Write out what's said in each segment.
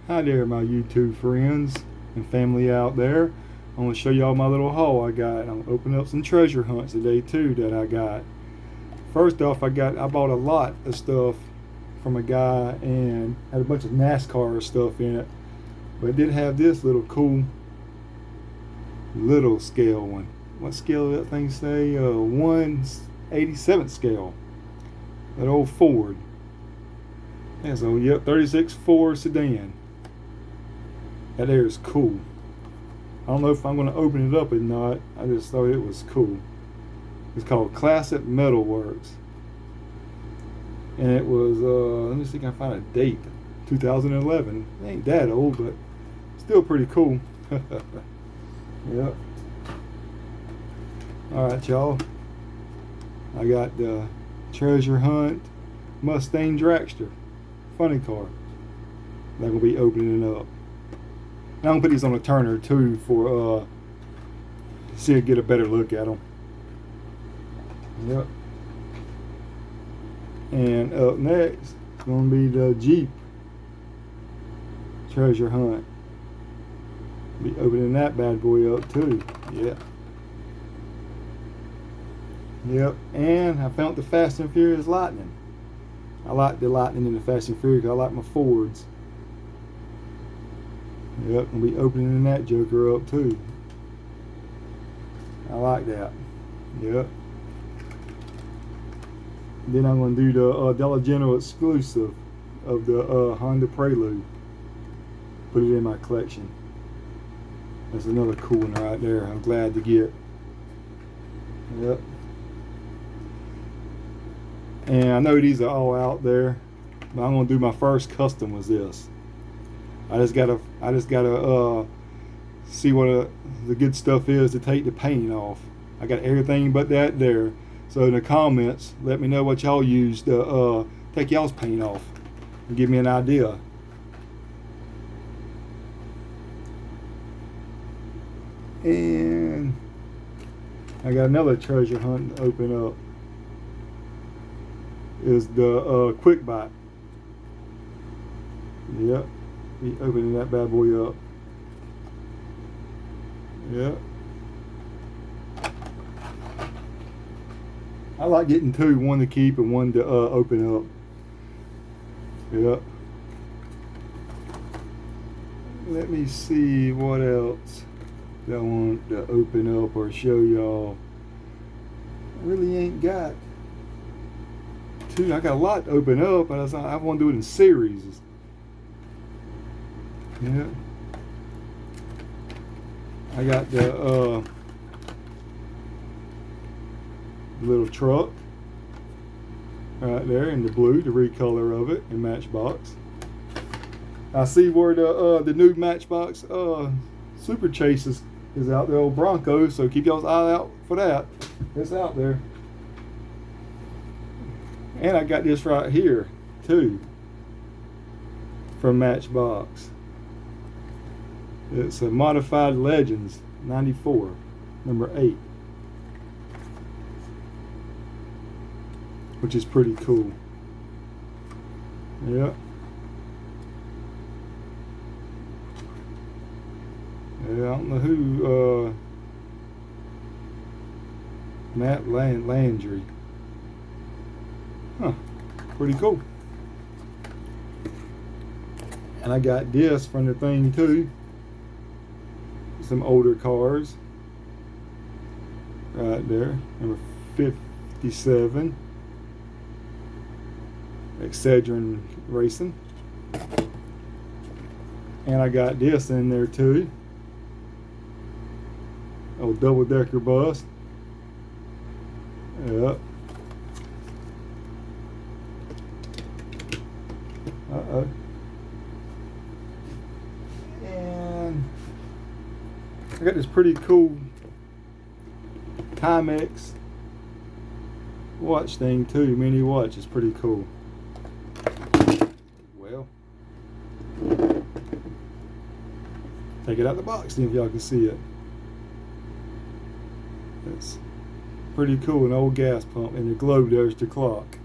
Hi there, my YouTube friends and family out there. I'm going to show y'all my little haul I got. I'm opening up some treasure hunts today too that I got. First off, I bought a lot of stuff from a guy and had a bunch of NASCAR stuff in it. But it did have this little cool little scale one. What scale did that thing say? 1/87th scale. That old Ford. That's old, yep, 36 Ford sedan. That there is cool. I don't know if I'm going to open it up or not. I just thought it was cool. It's called Classic Metalworks. And it was, let me see if I can find a date. 2011. It ain't that old, but still pretty cool. Yep. Alright, y'all. I got the Treasure Hunt Mustang Dragster. Funny car. I'm going to be opening it up. I'm going to put these on a turner too for see if I get a better look at them. Yep. And up next is going to be the Jeep Treasure Hunt. Be opening that bad boy up too. Yeah. Yep. And I found the Fast and Furious Lightning. I like the Lightning in the Fast and Furious because I like my Fords. Yep, I'll be opening that joker up too. I like that. Yep. Then I'm going to do the Dollar General exclusive of the Honda Prelude. Put it in my collection. That's another cool one right there. I'm glad to get. Yep. And I know these are all out there, but I'm gonna do my first custom with this. I just gotta see what the good stuff is to take the paint off. I got everything but that there. So in the comments, let me know what y'all use to take y'all's paint off and give me an idea. And I got another treasure hunt to open up. Is the Quick Bite. Yep. Be opening that bad boy up. Yep. I like getting two, one to keep and one to open up. Yep. Let me see what else I want to open up or show y'all. I really ain't got two. I got a lot to open up, but I want to do it in series. Yeah. I got the little truck right there in the blue, the recolor of it in Matchbox. I see where the new Matchbox Super Chase is out there, old Bronco, so keep y'all's eye out for that. It's out there. And I got this right here too from Matchbox. It's a Modified Legends 94, number 8, which is pretty cool. Yeah. Yeah, I don't know who, Matt Landry. Huh, pretty cool. And I got this from the thing too. Some older cars. Right there, number 57. Excedrin Racing. And I got this in there too. Old double-decker bus. Yep. Uh-oh. And I got this pretty cool Timex watch thing too. Mini watch. It's pretty cool. Well, take it out the box, see if y'all can see it. It's pretty cool. An old gas pump, and the globe there's the clock.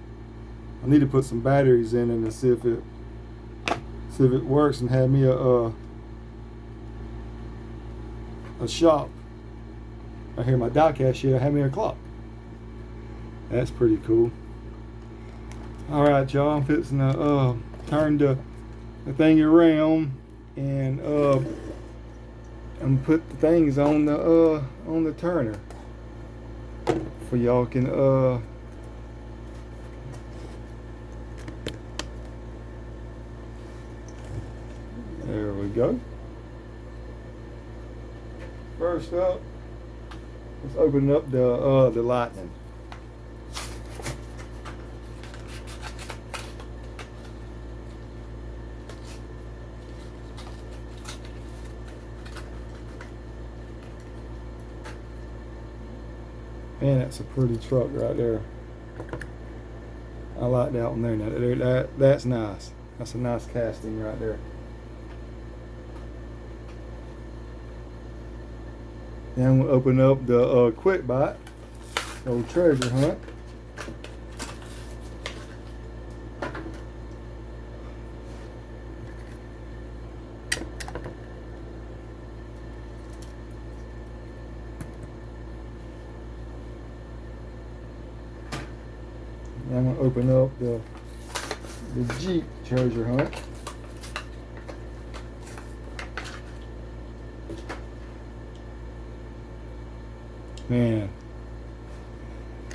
I need to put some batteries in it and see if it See if it works, and have me a shop. I hear my die cashier have me a clock. That's pretty cool. Alright, y'all, I'm fixing to turn the thing around and put the things on the turner for y'all can there we go. First up, let's open up the lightning. Man, that's a pretty truck right there. I like that one there. Now, that's nice. That's a nice casting right there. Then we'll open up the Quick Bite, old treasure hunt. Then I'm going to open up the Jeep treasure hunt. Man,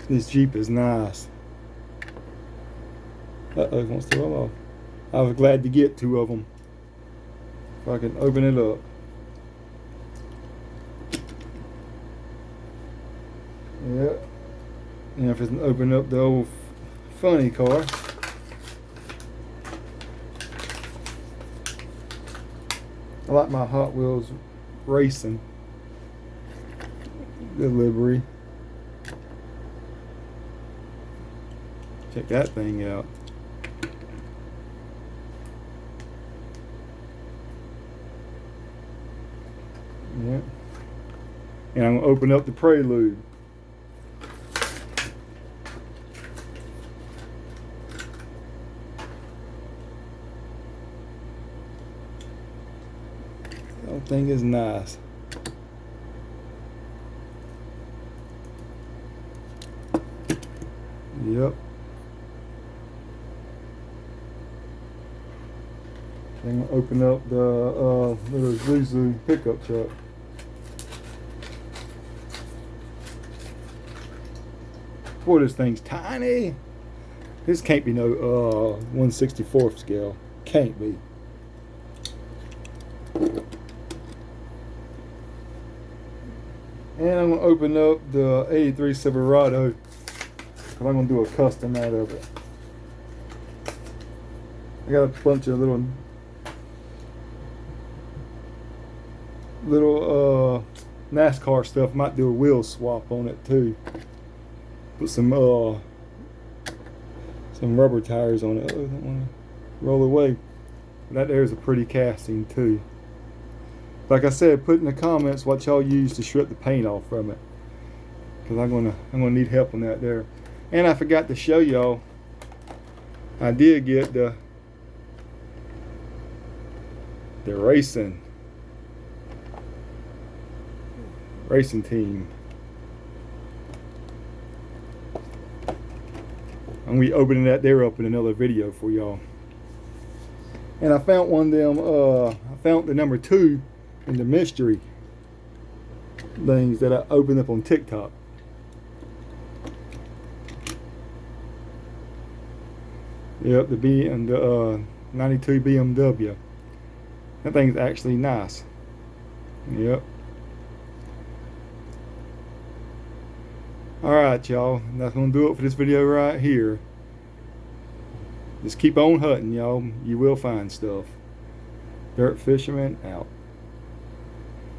this Jeep is nice. Uh-oh, it wants to roll off. I was glad to get two of them. If I can open it up. Yep. And if I can open up the old funny car. I like my Hot Wheels racing delivery. Check that thing out. Yeah. And I'm gonna open up the Prelude. That thing is nice. Yep. I'm gonna open up the little Zuzu pickup truck. Boy, this thing's tiny. This can't be no 1/64th scale. Can't be. And I'm gonna open up the '83 Silverado. I'm going to do a custom out of it. I got a bunch of little NASCAR stuff. Might do a wheel swap on it too. Put some rubber tires on it. Oh, I don't want to roll away. But that there is a pretty casting too. Like I said, put in the comments what y'all use to strip the paint off from it, because I'm gonna need help on that there. And I forgot to show y'all, I did get the racing team. I'm gonna be opening that there up in another video for y'all. And I found one of them, I found the number 2 in the mystery things that I opened up on TikTok. Yep, the 92 BMW. That thing's actually nice. Yep. Alright, y'all. That's going to do it for this video right here. Just keep on hunting, y'all. You will find stuff. Dirt Fisherman out.